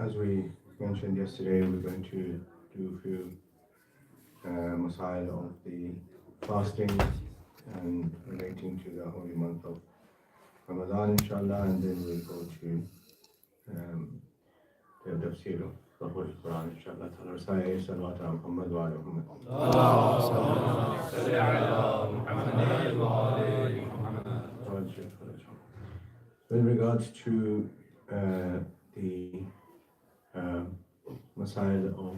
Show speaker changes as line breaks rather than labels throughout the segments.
as we mentioned yesterday, we're going to do a few masail of the fasting and relating to the holy month of Ramadan, inshallah, and then we'll go to um, the tafsir of the Holy Quran, inshallah. Ta'ala, salawat ala Muhammad wa ala Muhammad. With regards to the masail of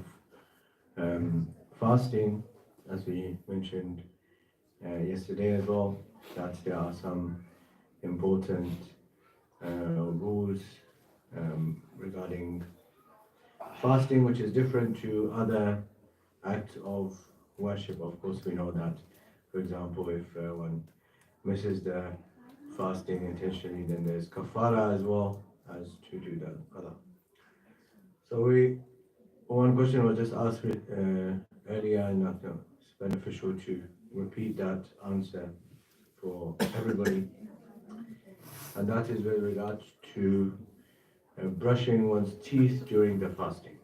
fasting, as we mentioned yesterday as well, that there are some important rules regarding fasting, which is different to other acts of worship. Of course, we know that, for example, if one misses the fasting intentionally, then there's kafara as well as to do the other. So one question was just asked earlier, and I think it's beneficial to repeat that answer for everybody, and that is with regards to brushing one's teeth during the fasting.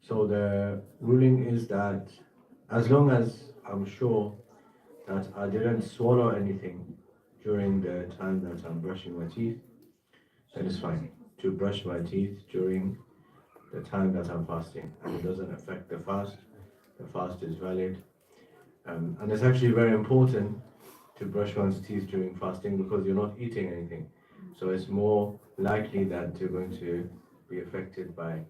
So the ruling is that as long as I'm sure that I didn't swallow anything during the time that I'm brushing my teeth, then it's fine to brush my teeth during the time that I'm fasting, and it doesn't affect the fast. The fast is valid, and it's actually very important to brush one's teeth during fasting because you're not eating anything, so it's more likely that you're going to be affected by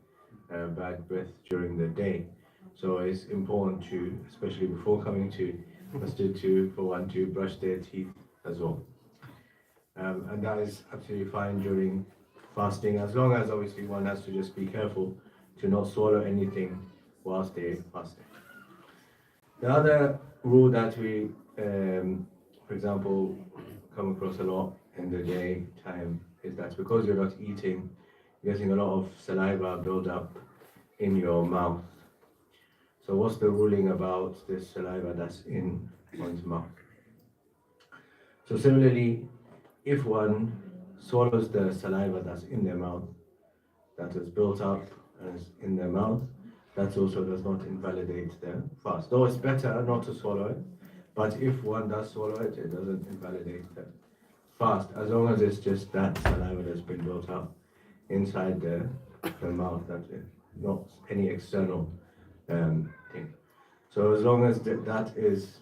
bad breath during the day. So it's important to, especially before coming to masjid, for one to brush their teeth as well, and that is absolutely fine during fasting, as long as obviously one has to just be careful to not swallow anything whilst they're fasting. The other rule that we, for example, come across a lot in the daytime is that because you're not eating, you're getting a lot of saliva build up in your mouth. So what's the ruling about this saliva that's in one's mouth? So similarly, if one swallows the saliva that's in their mouth, that is built up and is in their mouth, that also does not invalidate the fast. Though it's better not to swallow it, but if one does swallow it, it doesn't invalidate the fast, as long as it's just that saliva that's been built up inside the mouth, that's it, not any external thing. So as long as that is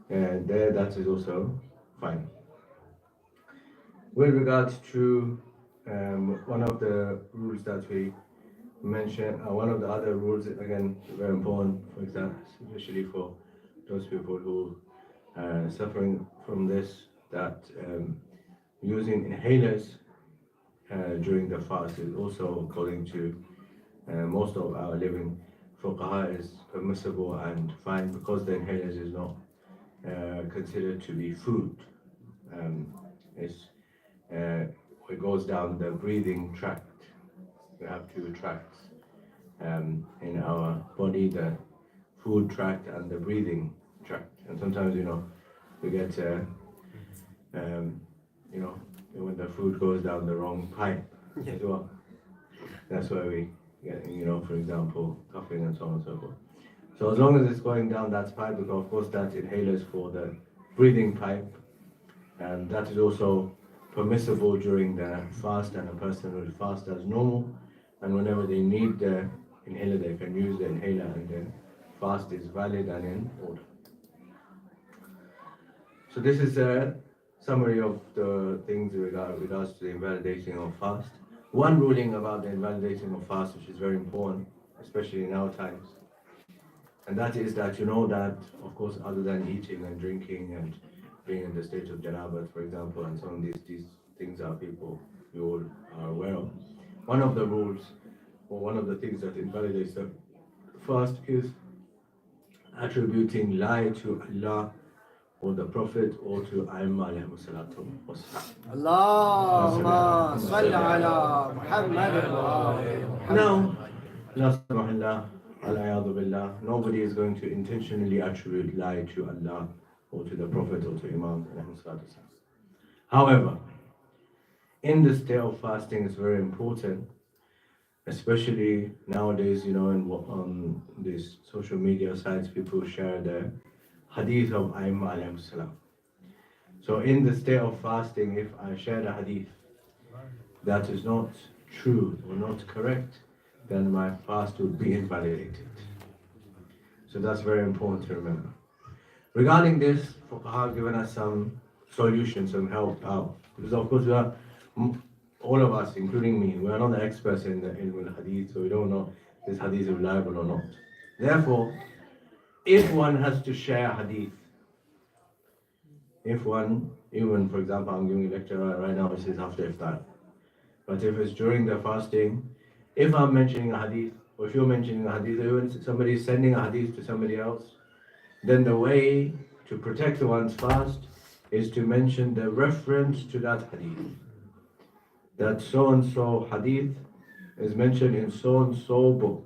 there, that is also fine. With regards to one of the rules that we mentioned, one of the other rules, again, very important, for example, especially for those people who are suffering from this, that using inhalers during the fast is also, according to most of our living fuqaha, is permissible and fine because the inhalers is not considered to be food. It goes down the breathing tract. We have two tracts in our body, the food tract and the breathing tract. And sometimes, we get, when the food goes down the wrong pipe as well. That's why we get, for example, coughing and so on and so forth. So as long as it's going down that pipe, because of course that inhaler is for the breathing pipe, and that is also permissible during the fast, and a person will fast as normal, and whenever they need the inhaler, they can use the inhaler, and the fast is valid and in order. So this is a summary of the things with regards to the invalidating of fast. One ruling about the invalidating of fast, which is very important, especially in our times, and that is that that, of course, other than eating and drinking and being in the state of janabat, for example, and some of these things are people you all are aware of. One of the rules, or one of the things that invalidates the fast, is attributing lie to Allah or the Prophet or to Aimma alayhi salatu wassalam.
Allahumma salli ala Muhammad.
Now, nobody is going to intentionally attribute lie to Allah or to the Prophet or to Imam. However, in this day of fasting, it's very important especially nowadays, on these social media sites, people share the hadith of Qaim alayhi salam. So in the state of fasting, if I share the hadith that is not true or not correct, then my fast would be invalidated. So that's very important to remember. Regarding this, Fuqaha have given us some solutions, some help out. Because of course all of us, including me, we are not the experts in the ilm al-hadith, so we don't know if this hadith is reliable or not. Therefore, if one has to share hadith, if one, even for example, I'm giving a lecture right now, it says after iftar. But if it's during the fasting, if I'm mentioning a hadith, or if you're mentioning a hadith, or even somebody is sending a hadith to somebody else, then the way to protect one's fast is to mention the reference to that hadith. That so and so hadith is mentioned in so and so book.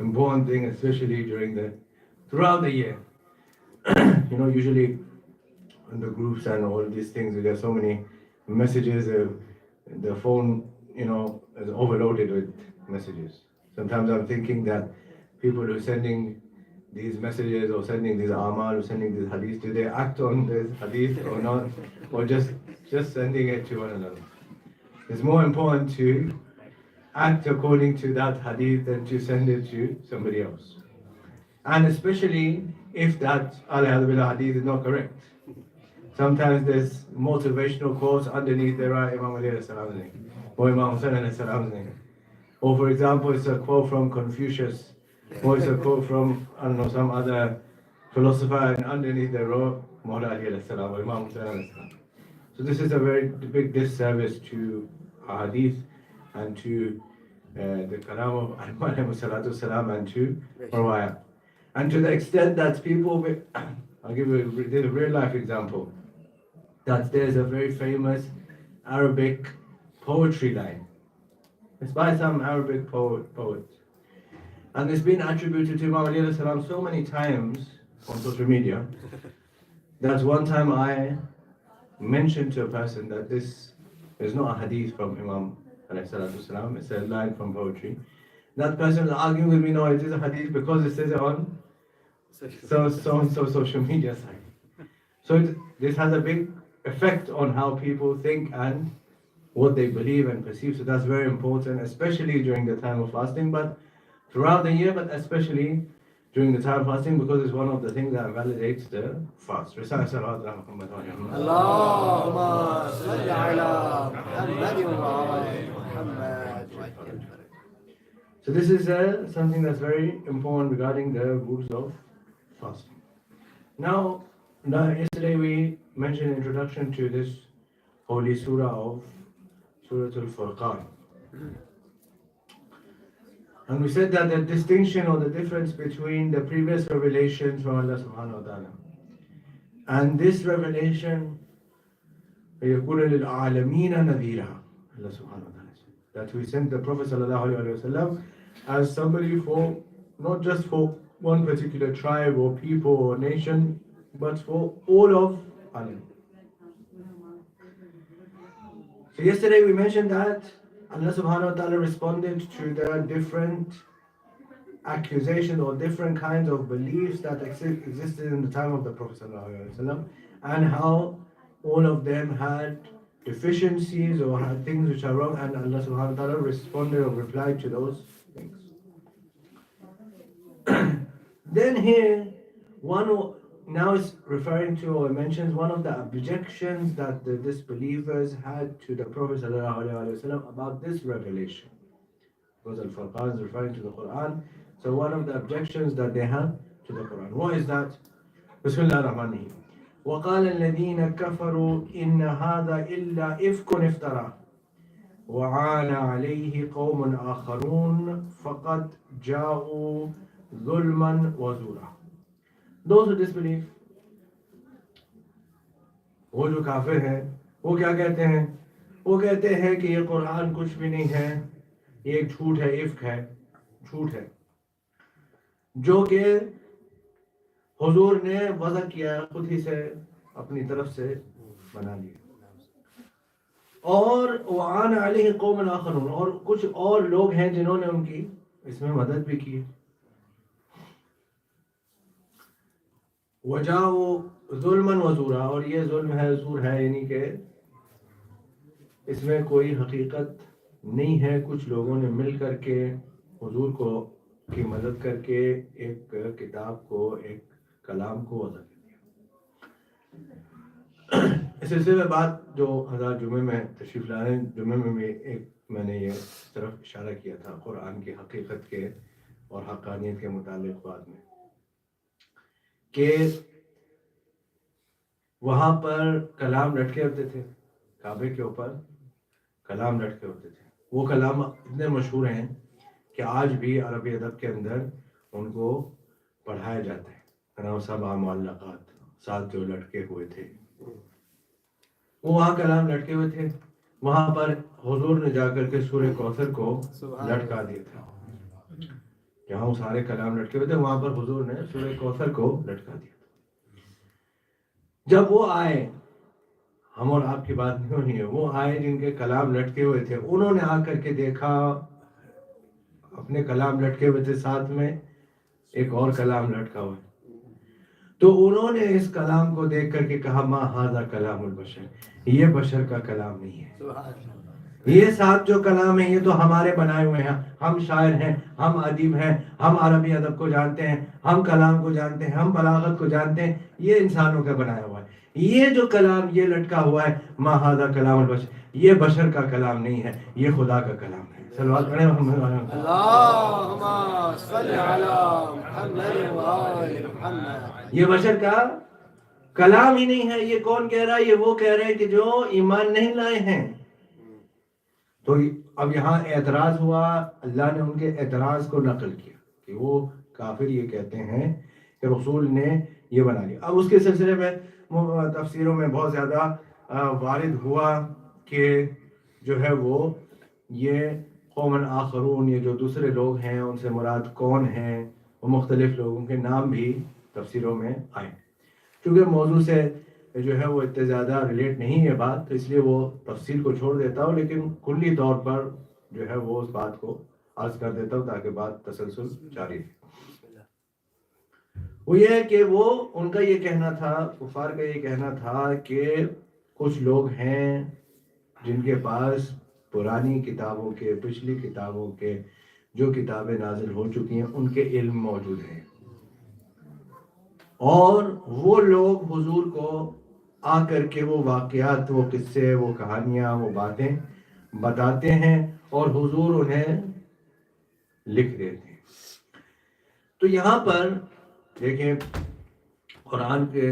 important thing, especially throughout the year. Usually in the groups and all these things, we get so many messages. The phone, is overloaded with messages. Sometimes I'm thinking that people who are sending these messages or sending these amal or sending these hadith, do they act on this hadith or not, or just sending it to one another? It's more important to act according to that hadith than to send it to somebody else. And especially if that hadith is not correct. Sometimes there's motivational quotes underneath there are Imam Ali salam's name or Imam Hussain salam's name. Or for example, it's a quote from Confucius, or it's a quote from, some other philosopher, and underneath there wrote Maulana Ali salam or Imam Hussain salam. So this is a very big disservice to hadith and to the kalam of Alayhi salam and to Rawaya. And to the extent that people, I'll give you a real life example, that there's a very famous Arabic poetry line. It's by some Arabic poet. And it's been attributed to Imam Ali salam so many times on social media that one time I mentioned to a person that this is not a hadith from Imam salam, it's a line from poetry. That person was arguing with me, no, it is a hadith because it says it on so social media site. So this has a big effect on how people think and what they believe and perceive. So that's very important, especially during the time of fasting, but throughout the year, but especially during the time of fasting, because it's one of the things that validates the fast. Allahumma salli ala Muhammadin wa ala Muhammad. So this is something that's very important regarding the rules of fasting. Now, yesterday we mentioned an introduction to this holy surah of Surah Furqaan. And we said that the distinction or the difference between the previous revelations from Allah subhanahu wa ta'ala and this revelation, يَكُونَ لِلْعَالَمِينَ نَذِيرًا, Allah subhanahu wa ta'ala said, that we sent the Prophet sallallahu alayhi wa sallam as somebody for, not just for one particular tribe or people or nation, but for all of Alam. So yesterday we mentioned that Allah subhanahu wa ta'ala responded to the different accusations or different kinds of beliefs that existed in the time of the Prophet sallallahu alaihi wasallam, and how all of them had deficiencies or had things which are wrong, and Allah subhanahu wa ta'ala responded or replied to those things. Then here, now is referring to or mentions one of the objections that the disbelievers had to the Prophet ﷺ about this revelation. Because Al-Furqaan is referring to the Quran. So one of the objections that they had to the Quran. What is that? Bismillah ar-Rahman ar-Rahim. وَقَالَ الَّذِينَ كَفَرُوا إِنَّ هَذَا إِلَّا إِفْكٌ افْتَرَى وعان علیہ قوم آخرون فقد جاؤوا ظلما وزورا. Those who disbelieve, وہ جو کافر ہیں وہ کیا کہتے ہیں؟ وہ کہتے ہیں کہ یہ قرآن کچھ بھی نہیں ہے، یہ ایک جھوٹ ہے، افک ہے، جھوٹ ہے، جو کہ حضور نے وضع کیا، خود ہی سے اپنی طرف سے بنا لیا. اور وعان علیہ قوم آخرون، اور کچھ اور لوگ ہیں جنہوں نے ان کی اس میں مدد بھی کی. وجاؤ ظلما وزورا، اور یہ ظلم ہے، زور ہے، یعنی کہ اس میں کوئی حقیقت نہیں ہے. کچھ لوگوں نے مل کر کے حضور کو کی مدد کر کے ایک کتاب کو، ایک کلام کو وضع کر دیا. اس سلسلے میں بات جو حضرات جمعے میں تشریف لا رہے ہیں، جمعے میں بھی ایک میں نے یہ طرف اشارہ کیا تھا قرآن کی حقیقت کے اور حقانیت کے متعلق بات میں، کہ وہاں پر کلام لٹکے ہوتے تھے، کعبے کے اوپر کلام لٹکے ہوتے تھے. وہ کلام اتنے مشہور ہیں کہ آج بھی عربی ادب کے اندر ان کو پڑھایا جاتا ہے. سبع معلقات، 7 جو لٹکے ہوئے تھے، وہ وہاں کلام لٹکے ہوئے تھے. وہاں پر حضور نے جا کر کے سورہ کوثر کو لٹکا دیا تھا. جہاں وہ سارے کلام لٹکے ہوئے تھے وہاں پر حضور نے سورہ کوثر کو لٹکا دیا تھا. جب وہ آئے، ہم اور آپ کی بات نہیں ہونی ہے، وہ آئے جن کے کلام لٹکے ہوئے تھے، انہوں نے آ کر کے دیکھا اپنے کلام لٹکے ہوئے تھے، ساتھ میں ایک اور کلام لٹکا ہوا ہے. تو انہوں نے اس کلام کو دیکھ کر کے کہا ما ھذا کلام البشر، یہ بشر کا کلام نہیں ہے. یہ 7 جو کلام ہیں یہ تو ہمارے بنائے ہوئے ہیں. ہم شاعر ہیں، ہم ادیب ہیں، ہم عربی ادب کو جانتے ہیں، ہم کلام کو جانتے ہیں، ہم بلاغت کو جانتے ہیں. یہ انسانوں کا بنایا ہوا ہے. یہ جو کلام یہ لٹکا ہوا ہے ما ھذا کلام البشر، یہ بشر کا کلام نہیں ہے، یہ خدا کا کلام ہے. صلوات پڑھیں محمد
اللہم صل علی محمد وآل محمد.
یہ بشر کا کلام ہی نہیں ہے. یہ کون کہہ رہا ہے؟ یہ وہ کہہ رہے ہیں کہ جو ایمان نہیں لائے ہیں. تو اب یہاں اعتراض ہوا، اللہ نے ان کے اعتراض کو نقل کیا کہ وہ کافر یہ کہتے ہیں کہ رسول نے یہ بنا لیا. اب اس کے سلسلے میں تفسیروں میں بہت زیادہ وارد ہوا کہ جو ہے وہ یہ قوم آخرون، یہ جو دوسرے لوگ ہیں ان سے مراد کون ہیں، وہ مختلف لوگوں کے نام بھی تفسیروں میں آئے. چونکہ موضوع سے جو ہے وہ اتنے زیادہ ریلیٹ نہیں ہے بات، تو اس لیے وہ تفصیل کو چھوڑ دیتا ہوں، لیکن کلی طور پر جو ہے وہ اس بات کو عرض کر دیتا ہوں تاکہ بات تسلسل جاری رہے. وہ یہ ہے کہ وہ ان کا یہ کہنا تھا، کفار کا یہ کہنا تھا کہ کچھ لوگ ہیں جن کے پاس پرانی کتابوں کے، پچھلی کتابوں کے جو کتابیں نازل ہو چکی ہیں ان کے علم موجود ہیں، اور وہ لوگ حضور کو آ کر کے وہ واقعات، وہ قصے، وہ کہانیاں، وہ باتیں بتاتے ہیں اور حضور انہیں لکھ دیتے ہیں. تو یہاں پر دیکھیں، قرآن کے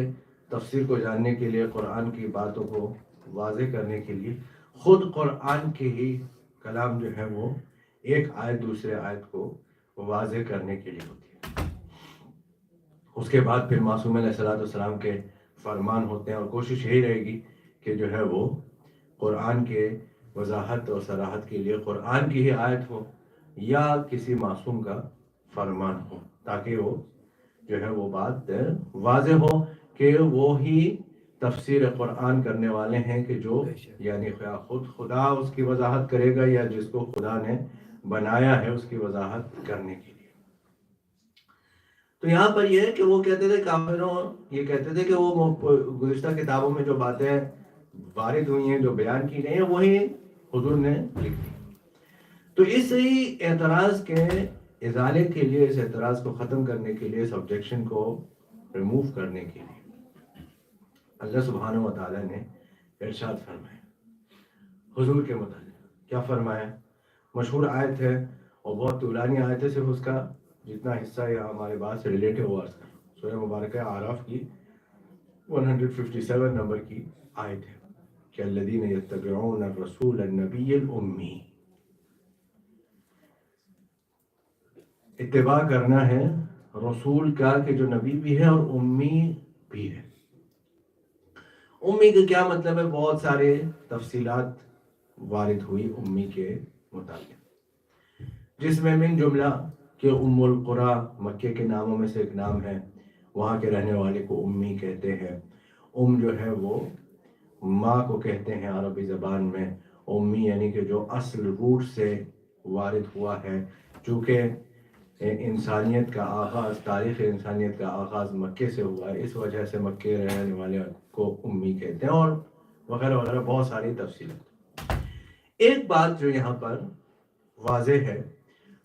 تفسیر کو جاننے کے لیے، قرآن کی باتوں کو واضح کرنے کے لیے، خود قرآن کے ہی کلام جو ہے وہ ایک آیت دوسرے آیت کو واضح کرنے کے لیے ہوتی ہے. اس کے بعد پھر معصوم علیہ السلام کے فرمان ہوتے ہیں، اور کوشش یہی رہے گی کہ جو ہے وہ قرآن کے وضاحت اور صراحت کے لیے قرآن کی ہی آیت ہو یا کسی معصوم کا فرمان ہو، تاکہ وہ جو ہے وہ بات واضح ہو کہ وہ ہی تفسیر قرآن کرنے والے ہیں کہ جو یعنی خود خدا اس کی وضاحت کرے گا یا جس کو خدا نے بنایا ہے اس کی وضاحت کرنے کے لیے. تو یہاں پر یہ ہے کہ وہ کہتے تھے، کافروں یہ کہتے تھے کہ وہ گزشتہ کتابوں میں جو باتیں وارد ہوئی ہیں، جو بیان کی گئی ہیں، وہی حضور نے لکھ دی. تو اس اعتراض کے ازالے کے لیے، اس اعتراض کو ختم کرنے کے لیے، اس آبجیکشن کو ریموو کرنے کے لیے اللہ سبحانہ و تعالیٰ نے ارشاد فرمایا حضور کے متعلق. کیا فرمایا؟ مشہور آیت ہے اور بہت طولانی آیت ہے، صرف اس کا جتنا حصہ یا ہمارے بات سے ریلیٹ ہے وہ عرض کر. سورہ مبارکہ اعراف کی 157 نمبر کی آیت ہے. کہ الذین یتبعون الرسول النبی الامی، اتباع کرنا ہے رسول کا کہ جو نبی بھی ہے اور امی بھی ہے۔ امی کا کیا مطلب ہے؟ بہت سارے تفصیلات وارد ہوئی امی کے متعلق، جس میں من جملہ کہ ام القریٰ مکے کے ناموں میں سے ایک نام ہے، وہاں کے رہنے والے کو امی کہتے ہیں۔ جو ہے وہ ماں کو کہتے ہیں عربی زبان میں، امی یعنی کہ جو اصل روٹ سے وارد ہوا ہے، چونکہ انسانیت کا آغاز، تاریخ انسانیت کا آغاز مکے سے ہوا ہے، اس وجہ سے مکے رہنے والے کو امی کہتے ہیں، اور وغیرہ وغیرہ بہت ساری تفصیلات۔ ایک بات جو یہاں پر واضح ہے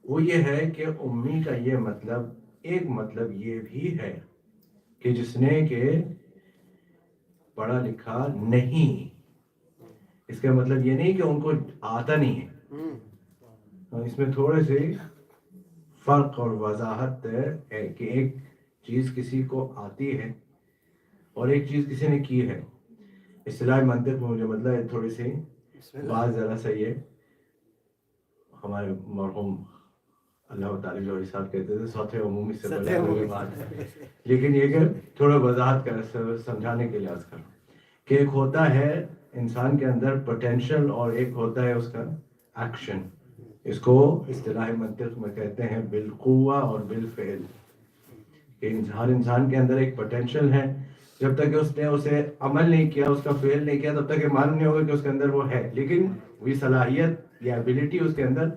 وہ یہ ہے کہ امی کا یہ مطلب، ایک مطلب یہ بھی ہے کہ جس نے کہ پڑھا لکھا نہیں۔ اس کا مطلب یہ نہیں کہ ان کو آتا نہیں ہے، اس میں تھوڑے سے فرق اور وضاحت ہے کہ ایک چیز کسی کو آتی ہے اور ایک چیز کسی نے کی ہے۔ اصطلاح منطق میں مجھے مطلب ہے تھوڑی سی بات ذرا سا یہ، ہمارے مرحوم اللہ تعالی جو صاحب کہتے تھے سوتھے عمومی سے بڑی بات ہے، لیکن یہ کہ تھوڑا وضاحت کر سمجھانے کے لیے عرض کروں کہ ایک ہوتا ہے انسان کے اندر پوٹینشل اور ایک ہوتا ہے اس کا ایکشن۔ اس کو اصطلاح منطق میں کہتے ہیں بالقوہ اور بالفعل، کہ ہر انسان کے اندر ایک پوٹینشل ہے، جب تک کہ اس نے اسے عمل نہیں کیا، اس کا فعل نہیں کیا، تب تک کہ معلوم نہیں ہوگا کہ اس کے اندر وہ ہے، لیکن وہ صلاحیت یا ایبلٹی اس کے اندر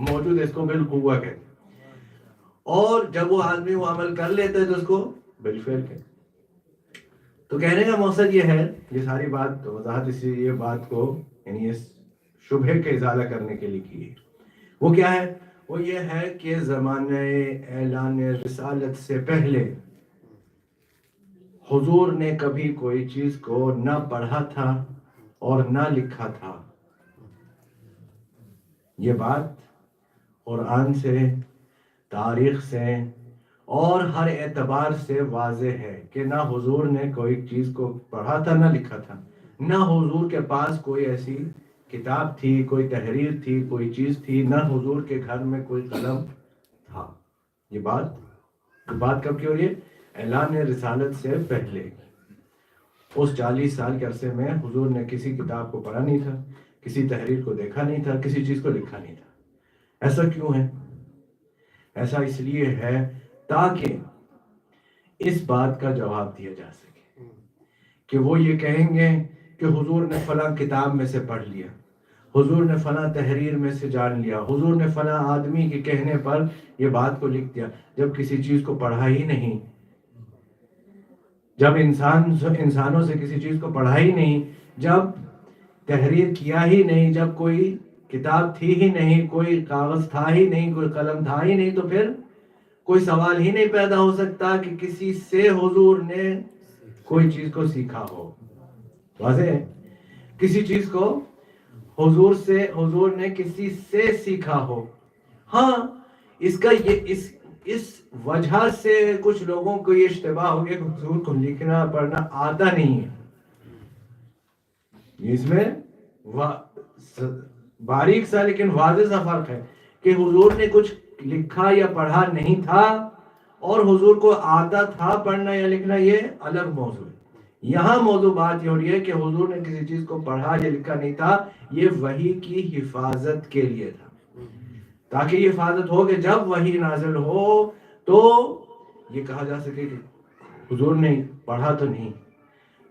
موجود ہے، اس کو بالقوہ کہتے ہیں۔ اور جب وہ آدمی وہ عمل کر لیتا ہے تو اس کو بالفعل کہتے ہیں۔ تو کہنے کا مقصد یہ ہے، یہ ساری بات وضاحت اسی یہ بات کو یعنی اس شبہ کے ازالہ کرنے کے لیے کی ہے۔ وہ کیا ہے؟ وہ یہ ہے کہ زمانہ اعلان رسالت سے پہلے حضور نے کبھی کوئی چیز کو نہ پڑھا تھا اور نہ لکھا تھا۔ یہ بات قرآن سے، تاریخ سے اور ہر اعتبار سے واضح ہے کہ نہ حضور نے کوئی چیز کو پڑھا تھا نہ لکھا تھا، نہ حضور کے پاس کوئی ایسی کتاب تھی، کوئی تحریر تھی، کوئی چیز تھی، نہ حضور کے گھر میں کوئی قلم تھا۔ یہ بات کب کی ہو رہی ہے؟ اعلان رسالت سے پہلے۔ اس 40 سال کے عرصے میں حضور نے کسی کتاب کو پڑھا نہیں تھا، کسی تحریر کو دیکھا نہیں تھا، کسی چیز کو لکھا نہیں تھا۔ ایسا کیوں ہے؟ ایسا اس لیے ہے تاکہ اس بات کا جواب دیا جا سکے کہ وہ یہ کہیں گے کہ حضور نے فلاں کتاب میں سے پڑھ لیا، حضور نے فلاں تحریر میں سے جان لیا، حضور نے فلاں آدمی کے کہنے پر یہ بات کو لکھ دیا، جب کسی چیز کو پڑھا ہی نہیں، جب انسانوں سے کسی چیز کو پڑھا ہی نہیں، جب تحریر کیا ہی نہیں، جب کوئی کتاب تھی ہی نہیں، کوئی کاغذ تھا ہی نہیں، کوئی قلم تھا ہی نہیں، تو پھر کوئی سوال ہی نہیں پیدا ہو سکتا کہ کسی سے حضور نے کوئی چیز کو سیکھا ہو۔ واضح ہے؟ کسی چیز کو حضور نے کسی سے سیکھا ہو۔ ہاں، اس کا اس وجہ سے کچھ لوگوں کو یہ اشتباہ ہو گیا کہ حضور کو لکھنا پڑھنا آتا نہیں ہے۔ اس میں باریک سا لیکن واضح سا فرق ہے کہ حضور نے کچھ لکھا یا پڑھا نہیں تھا اور حضور کو آتا تھا پڑھنا یا لکھنا، یہ الگ موضوع ہے۔ یہاں موضوع بات یہ ہو رہی ہے کہ حضور نے کسی چیز کو پڑھا یا لکھا نہیں تھا، یہ وحی کی حفاظت کے لیے تھا، تاکہ یہ حفاظت ہو کہ جب وحی نازل ہو تو یہ کہا جا سکے کہ حضور نے پڑھا تو نہیں،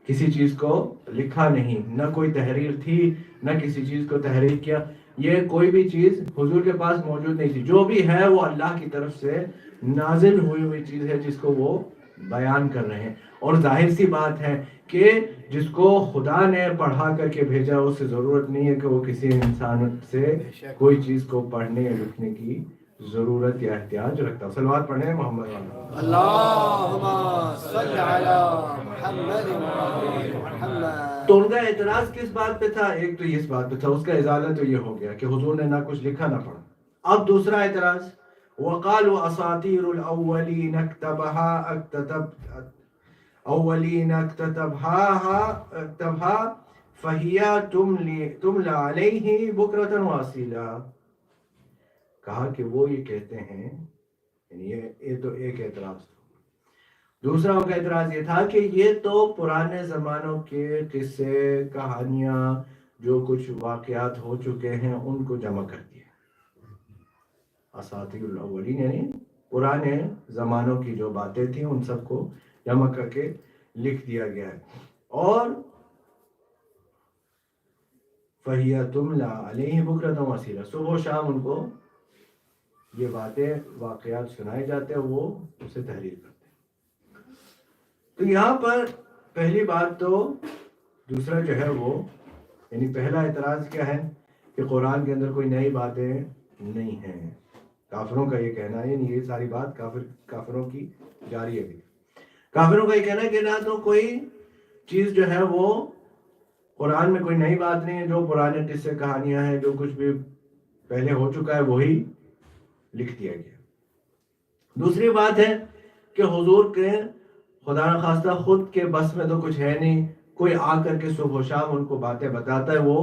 کسی چیز کو لکھا نہیں، نہ کوئی تحریر تھی، نہ کسی چیز کو تحریر کیا، یہ کوئی بھی چیز حضور کے پاس موجود نہیں تھی۔ جو بھی ہے وہ اللہ کی طرف سے نازل ہوئی چیز ہے جس کو وہ بیان کر رہے ہیں۔ اور ظاہر سی بات ہے کہ جس کو خدا نے پڑھا کر کے بھیجا اس سے ضرورت نہیں ہے کہ وہ کسی انسان سے کوئی چیز کو پڑھنے یا لکھنے کی ضرورت یا احتیاج رکھتا۔ صلوات پڑھیں محمد والا۔
اللہم صل علی محمد وعلی محمد۔
تو ان کا اعتراض کس بات پہ تھا؟ ایک تو اس بات پہ تھا، اس کا ازالہ تو یہ ہو گیا کہ حضور نے نہ کچھ لکھا نہ پڑھا۔ اب دوسرا اعتراض، وقالوا اساطیر الاولین اکتتبها فَهِيَ تُمْلَى عَلَيْهِ بُكْرَةً وَأَصِيلًا. کہا کہ وہ یہ کہتے ہیں، یعنی یہ تو ایک اعتراض تھا. دوسرا ان کا اعتراض یہ تھا کہ یہ تو پرانے زمانوں کے قصے کہانیاں جو کچھ واقعات ہو چکے ہیں ان کو جمع کر دیا. اساطیر الاولین یعنی پرانے زمانوں کی جو باتیں تھیں ان سب کو جمع کر کے لکھ دیا گیا ہے. اور فَهِيَ تُمْلَى عَلَيْهِ بُكْرَةً وَأَصِيلًا، صبح و شام ان کو یہ باتیں واقعات سنائے جاتے ہیں، وہ اسے تحریر کرتے ہیں. تو یہاں پر پہلی بات تو دوسرا جو ہے وہ یعنی پہلا اعتراض کیا ہے کہ قرآن کے اندر کوئی نئی باتیں نہیں ہیں. کافروں کا یہ کہنا ہے، یعنی یہ ساری بات کافروں کی جاری ہے. کافروں کا یہ کہنا ہے کہ نہ تو کوئی چیز جو ہے وہ قرآن میں کوئی نئی بات نہیں ہے، جو پرانے قصے کہانیاں ہیں جو کچھ بھی پہلے ہو چکا ہے وہی لکھ دیا گیا. دوسری بات ہے کہ حضور کے خدا نخواستہ خود کے بس میں تو کچھ ہے نہیں، کوئی آ کر کے صبح و شام ان کو باتیں بتاتا ہے، وہ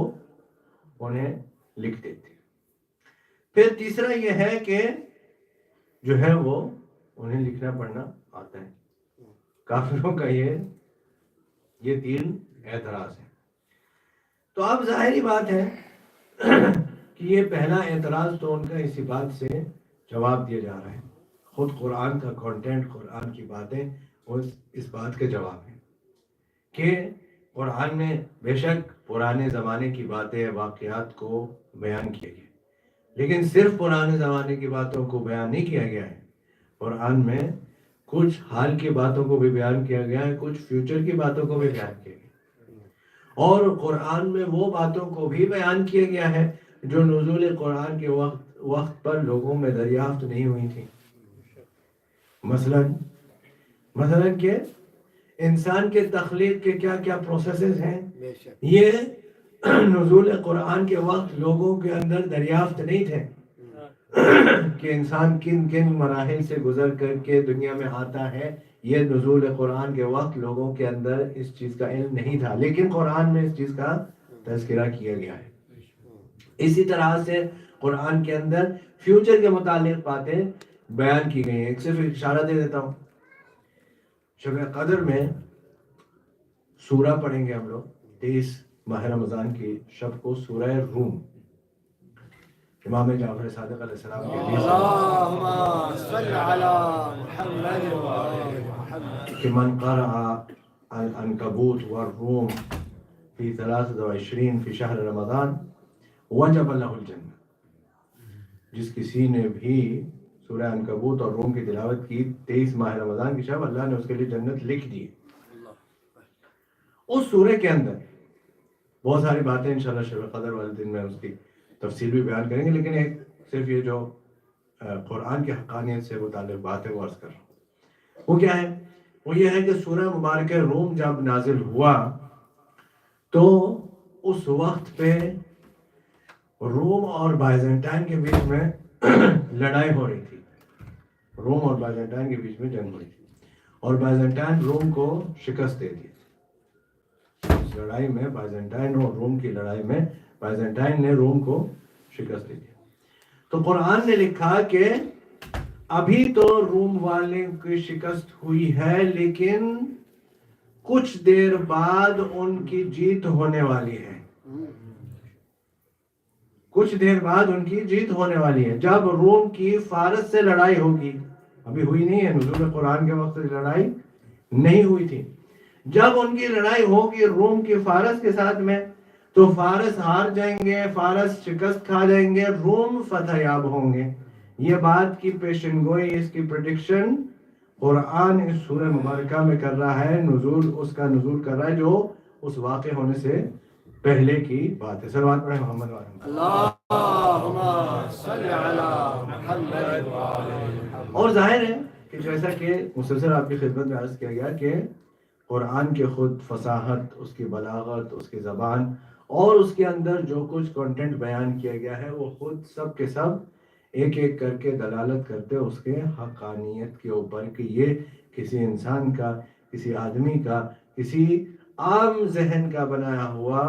انہیں لکھ دیتے. پھر تیسرا یہ ہے کہ جو ہے وہ انہیں لکھنا پڑھنا آتا ہے. کافروں کا یہ تین اعتراض ہے. تو اب ظاہری بات ہے کہ یہ پہلا اعتراض تو ان کا اسی بات سے جواب دیا جا رہا ہے. خود قرآن کا کانٹینٹ، قرآن کی باتیں اس بات کے جواب ہیں کہ قرآن میں بے شک پرانے زمانے کی باتیں واقعات کو بیان کیا گیا، لیکن صرف پرانے زمانے کی باتوں کو بیان نہیں کیا گیا ہے. قرآن میں کچھ حال کی باتوں کو بھی بیان کیا گیا ہے، کچھ فیوچر کی باتوں کو بھی بیان کیا گیا ہے، اور قرآن میں وہ باتوں کو بھی بیان کیا گیا ہے جو نزول قرآن کے وقت پر لوگوں میں دریافت نہیں ہوئی تھی. مثلا کہ انسان کے تخلیق کے کیا کیا پروسیسز ہیں، یہ نزول قرآن کے وقت لوگوں کے اندر دریافت نہیں تھے کہ انسان کن کن مراحل سے گزر کر کے دنیا میں آتا ہے. یہ نزول قرآن کے وقت لوگوں کے اندر اس چیز کا علم نہیں تھا، لیکن قرآن میں اس چیز کا تذکرہ کیا گیا ہے. اسی طرح سے قرآن کے اندر فیوچر کے متعلق باتیں بیان کی گئی ہیں. ایک صرف اشارہ دے دیتا ہوں، شب قدر میں سورہ پڑھیں گے ہم لوگ 23 ماہ رمضان کی شب کو، سورہ روم. امام جعفر صادق علیہ السلام کے حدیث
اللهم صل على محمد وآل محمد
کہ من قرأ العنکبوت والروم فی 23 فی شہر رمضان وجب له الجنہ. جس کسی نے بھی سورہ عنکبوت اور روم کی تلاوت کی 23 ماہ رمضان کی شب، اللہ نے اس کے لیے جنت لکھ دی. اس سورہ کے اندر بہت ساری باتیں انشاءاللہ شب قدر والے دن میں اس کی تفصیل بھی بیان کریں گے، لیکن ایک صرف یہ جو قرآن کی حقانیت سے متعلق بات ہے وہ عرض کر رہا ہوں. وہ کیا ہے؟ وہ یہ ہے کہ سورہ مبارکہ روم جب نازل ہوا تو اس وقت پہ روم اور بائزنٹائن کے بیچ میں لڑائی ہو رہی تھی. روم اور بائزنٹائن کے بیچ میں جنگ ہو رہی تھی، اور بائزنٹائن روم کو شکست دے دی. اس لڑائی میں بائزنٹائن اور روم کی لڑائی میں بائزنٹائن نے روم کو شکست دے دیا. تو قرآن نے لکھا کہ ابھی تو روم والے کی شکست ہوئی ہے، لیکن کچھ دیر بعد ان کی جیت ہونے والی ہے. کچھ دیر بعد ان کی جیت ہونے والی ہے. جب روم کی فارس سے لڑائی ہوگی، ابھی ہوئی نہیں ہے، نزول قرآن کے وقت لڑائی نہیں ہوئی تھی. جب ان کی لڑائی ہوگی روم کی فارس کے ساتھ میں، تو فارس ہار جائیں گے، فارس شکست کھا جائیں گے، روم فتح یاب ہوں گے. یہ بات کی پیشن گوئی، اس کی پریڈکشن قرآن اس سورہ مبارکہ میں کر رہا ہے. اس کا نزول کر رہا ہے جو اس واقع ہونے سے پہلے کی بات ہے. صلوات پڑھیں محمد وعلیہ
اللهم صل على محمد وآل محمد.
اور ظاہر ہے کہ جیسا کہ مسلسل آپ کی خدمت میں عرض کیا گیا کہ قرآن کے خود فصاحت، اس کی بلاغت، اس کی زبان اور اس کے اندر جو کچھ کنٹینٹ بیان کیا گیا ہے وہ خود سب کے سب ایک ایک کر کے دلالت کرتے اس کے حقانیت کے اوپر کہ یہ کسی انسان کا، کسی آدمی کا، کسی عام ذہن کا بنایا ہوا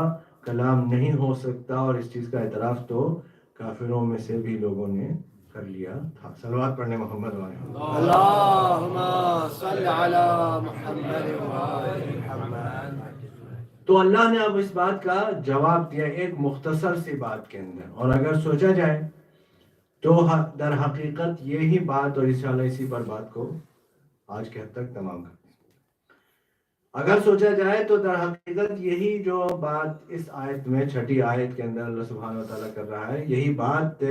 کلام نہیں ہو سکتا، اور اس چیز کا اعتراف تو کافروں میں سے بھی لوگوں نے کر لیا تھا۔ صلوات پڑھنے محمد والے۔
اللہم صل علی محمد وآل محمد۔
تو اللہ نے اب اس بات کا جواب دیا ایک مختصر سی بات کے اندر، اور اگر سوچا جائے تو در حقیقت یہی بات، اور انشاءاللہ اسی پر بات کو آج کے حد تک تمام کرتے ہیں۔ اگر سوچا جائے تو در حقیقت یہی جو بات اس آیت میں 6 آیت کے اندر اللہ سبحانہ وتعالیٰ کر رہا ہے، یہی بات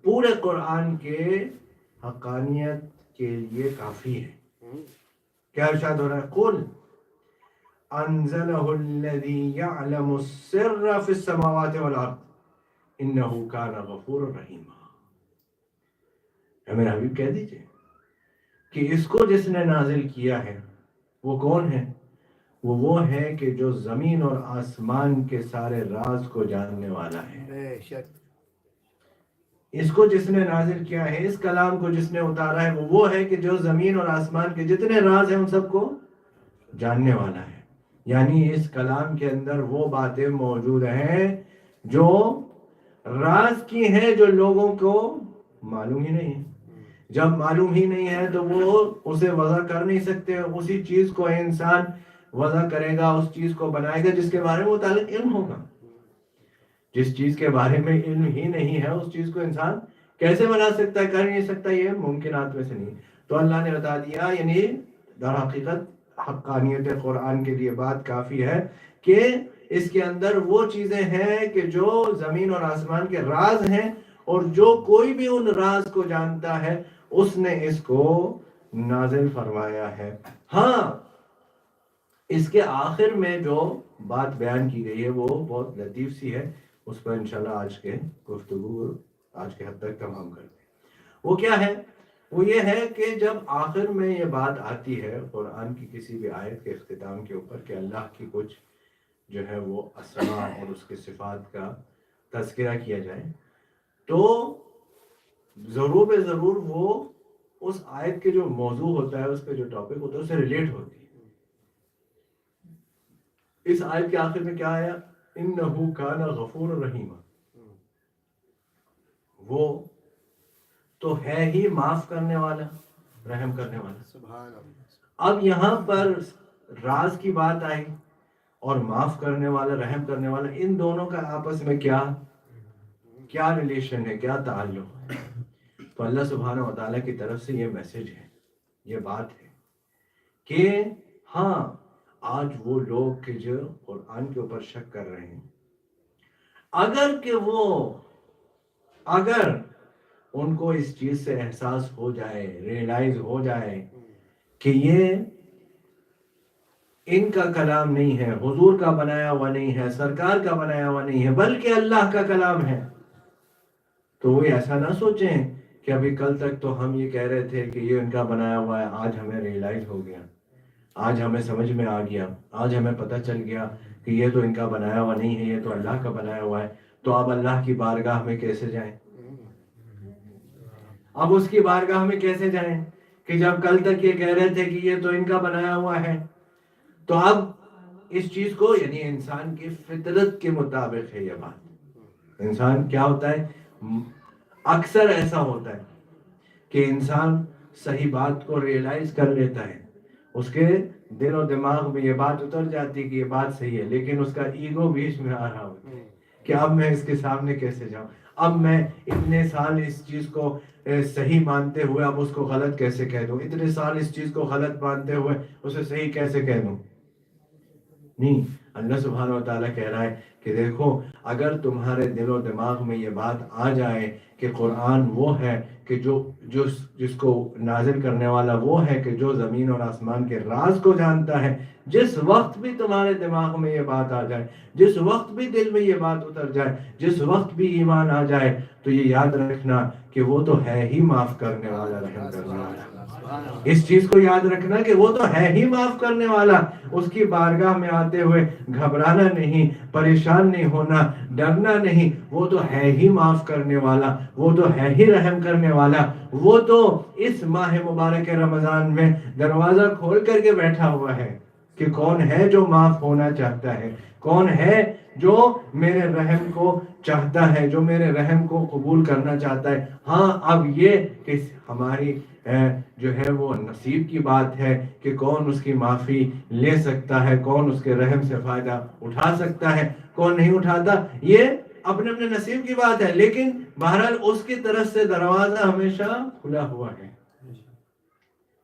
پورے قرآن کے حقانیت کے لیے کافی ہے۔ کیا ارشاد ہو رہا ہے؟ قل انزلہ الذی یعلم السر فی السماوات والارض انہ کان غفورا رحیما۔ میرے حبیب کہہ دیجئے کہ اس کو جس نے نازل کیا ہے وہ کون ہے؟ وہ ہے کہ جو زمین اور آسمان کے سارے راز کو جاننے والا ہے۔
بے شک۔
اس کو جس نے نازل کیا ہے، اس کلام کو جس نے اتارا ہے، وہ ہے کہ جو زمین اور آسمان کے جتنے راز ہیں ان سب کو جاننے والا ہے۔ یعنی اس کلام کے اندر وہ باتیں موجود ہیں جو راز کی ہیں، جو لوگوں کو معلوم ہی نہیں ہے۔ جب معلوم ہی نہیں ہے تو وہ اسے وضع کر نہیں سکتے۔ اسی چیز کو انسان وضع کرے گا، اس چیز کو بنائے گا جس کے بارے میں متعلق علم ہوگا۔ جس چیز کے بارے میں علم ہی نہیں ہے اس چیز کو انسان کیسے بنا سکتا ہے؟ کر نہیں سکتا، یہ ممکنات میں سے نہیں۔ تو اللہ نے بتا دیا، یعنی در حقیقت حقانیت قرآن کے لیے بات کافی ہے کہ اس کے اندر وہ چیزیں ہیں کہ جو زمین اور آسمان کے راز ہیں، اور جو کوئی بھی ان راز کو جانتا ہے اس نے اس کو نازل فرمایا ہے۔ ہاں، اس کے آخر میں جو بات بیان کی گئی ہے وہ بہت لطیف سی ہے، اس پر انشاءاللہ آج کے گفتگو آج کے حد تک تمام کرتے ہیں۔ وہ کیا ہے؟ وہ یہ ہے کہ جب آخر میں یہ بات آتی ہے قرآن کی کسی بھی آیت کے اختتام کے اوپر کہ اللہ کی کچھ جو ہے وہ اسماء اور اس کے صفات کا تذکرہ کیا جائے، تو ضرور بے ضرور وہ اس آیت کے جو موضوع ہوتا ہے، اس کے جو ٹاپک ہوتا ہے، اس سے ریلیٹ ہوتی ہے۔ اس آیت کے آخر میں کیا آیا؟ انہو کان غفور رحیما۔ وہ تو ہے ہی معاف کرنے والا، رحم کرنے والا۔
سبحان اللہ۔
اب یہاں پر راز کی بات آئی اور معاف کرنے والا، رحم کرنے والا، ان دونوں کا آپس میں کیا ریلیشن ہے، کیا تعلق ہے؟ تو اللہ سبحانہ وتعالیٰ کی طرف سے یہ میسج ہے، یہ بات ہے کہ ہاں، آج وہ لوگ کہ جو قرآن کے اوپر شک کر رہے ہیں، اگر ان کو اس چیز سے احساس ہو جائے، ریئلائز ہو جائے کہ یہ ان کا کلام نہیں ہے، حضور کا بنایا ہوا نہیں ہے، سرکار کا بنایا ہوا نہیں ہے، بلکہ اللہ کا کلام ہے، تو وہ ایسا نہ سوچیں کہ ابھی کل تک تو ہم یہ کہہ رہے تھے کہ یہ ان کا بنایا ہوا ہے، آج ہمیں ریئلائز ہو گیا، آج ہمیں سمجھ میں آ گیا، آج ہمیں پتہ چل گیا کہ یہ تو ان کا بنایا ہوا نہیں ہے، یہ تو اللہ کا بنایا ہوا ہے۔ تو اب اللہ کی بارگاہ میں کیسے جائیں؟ اب اس کی بارگاہ میں کیسے جائیں کہ جب کل تک یہ کہہ رہے تھے کہ یہ تو ان کا بنایا ہوا ہے؟ تو اب اس چیز کو، یعنی انسان کی فطرت کے مطابق ہے یہ بات۔ انسان کیا ہوتا ہے؟ اکثر ایسا ہوتا ہے کہ انسان صحیح بات کو ریئلائز کر لیتا ہے، اس کے دل و دماغ میں یہ بات اتر جاتی ہے کہ یہ بات صحیح ہے، لیکن اس کا ایگو بیچ میں آ رہا ہوتا ہے کہ اب میں اس کے سامنے کیسے جاؤں، اب میں اتنے سال اس چیز کو صحیح مانتے ہوئے اب اس کو غلط کیسے کہہ دوں، اتنے سال اس چیز کو غلط مانتے ہوئے اسے صحیح کیسے کہہ دوں؟ نہیں، اللہ سبحانہ وتعالیٰ کہہ رہا ہے کہ دیکھو، اگر تمہارے دل و دماغ میں یہ بات آ جائے کہ قرآن وہ ہے کہ جس کو نازل کرنے والا وہ ہے کہ جو زمین اور آسمان کے راز کو جانتا ہے، جس وقت بھی تمہارے دماغ میں یہ بات آ جائے، جس وقت بھی دل میں یہ بات اتر جائے، جس وقت بھی ایمان آ جائے، تو یہ یاد رکھنا کہ وہ تو ہے ہی معاف کرنے والا، رحم کرنے والا۔ اس چیز کو یاد رکھنا کہ وہ تو ہے ہی معاف کرنے والا۔ اس کی بارگاہ میں آتے ہوئے گھبرانا نہیں، پریشان نہیں ہونا، ڈرنا نہیں، وہ تو ہے ہی معاف کرنے والا، وہ تو ہے ہی رحم کرنے والا، وہ تو اس ماہ مبارک رمضان میں دروازہ کھول کر کے بیٹھا ہوا ہے کہ کون ہے جو معاف ہونا چاہتا ہے، کون ہے جو میرے رحم کو چاہتا ہے، جو میرے رحم کو قبول کرنا چاہتا ہے۔ ہاں اب یہ کہ ہماری جو ہے وہ نصیب کی بات ہے کہ کون اس کی معافی لے سکتا ہے، کون اس کے رحم سے فائدہ اٹھا سکتا ہے، کون نہیں اٹھاتا، یہ اپنے اپنے نصیب کی بات ہے، لیکن بہرحال اس کی طرف سے دروازہ ہمیشہ کھلا ہوا ہے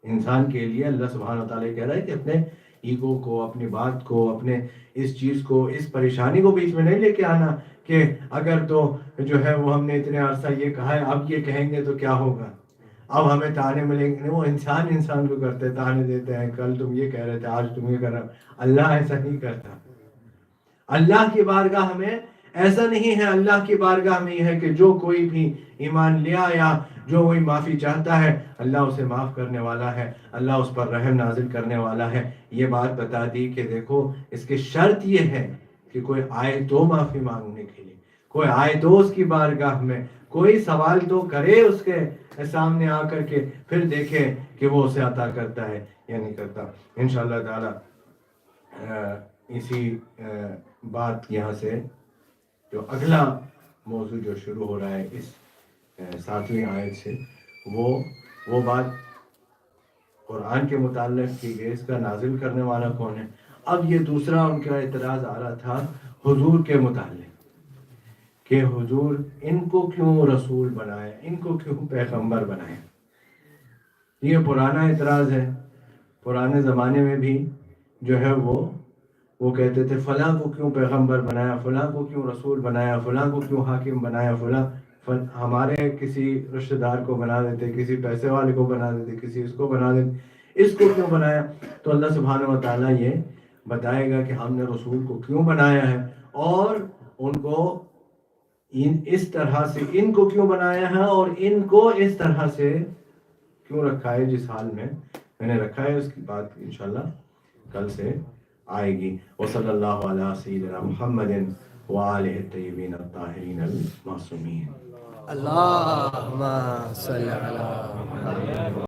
انسان کے لیے۔ اللہ سبحانہ وتعالی کہہ رہا ہے کہ اپنے ایگو کو، اپنی بات کو، اپنے اس چیز کو، اس پریشانی کو بیچ میں نہیں لے کے آنا کہ اگر تو جو ہے وہ ہم نے اتنے عرصہ یہ کہا ہے، اب یہ کہیں گے تو کیا ہوگا، اب ہمیں تانے ملیں گے۔ وہ انسان کو کرتے ہیں، تانے دیتے ہیں، کل تم یہ کہہ رہے تھے، آج تم یہ کر رہے ہو۔ اللہ ایسا نہیں کرتا۔ اللہ کی بارگاہ میں ایسا نہیں ہے۔ اللہ کی بارگاہ میں یہ ہے کہ جو کوئی بھی ایمان لے آیا، جو کوئی معافی چاہتا ہے، اللہ اسے معاف کرنے والا ہے، اللہ اس پر رحم نازل کرنے والا ہے۔ یہ بات بتا دی کہ دیکھو اس کی شرط یہ ہے کہ کوئی آئے تو معافی مانگنے کے لیے، کوئی آئے تو اس کی بارگاہ میں، کوئی سوال تو کرے اس کے سامنے آ کر کے، پھر دیکھے کہ وہ اسے عطا کرتا ہے یا نہیں کرتا۔ انشاءاللہ تعالی اسی بات یہاں سے جو اگلا موضوع جو شروع ہو رہا ہے اس 7ویں آیت سے، وہ بات قرآن کے متعلق کی گئی، اس کا نازل کرنے والا کون ہے۔ اب یہ دوسرا ان کا اعتراض آ رہا تھا حضور کے متعلق کہ حضور ان کو کیوں رسول بنائے، ان کو کیوں پیغمبر بنائے۔ یہ پرانا اعتراض ہے۔ پرانے زمانے میں بھی جو ہے وہ کہتے تھے فلاں کو کیوں پیغمبر بنایا، فلاں کو کیوں رسول بنایا، فلاں کو کیوں حاکم بنایا، فلاں ہمارے کسی رشتہ دار کو بنا دیتے، کسی پیسے والے کو بنا دیتے، کسی اس کو بنا دیتے، اس کو کیوں بنایا۔ تو اللہ سبحانہ وتعالیٰ یہ بتائے گا کہ ہم نے رسول کو کیوں بنایا ہے، اور ان کو اس طرح سے ان کو کیوں بنایا ہے، اور ان کو اس طرح سے کیوں رکھا ہے جس حال میں نے رکھا ہے۔ اس کی بات انشاءاللہ کل سے آئے گی۔ وصلی اللہ علی سیدنا محمد وآلہ الطیبین الطاہرین المعصومین۔
اللہم صلی علی محمد۔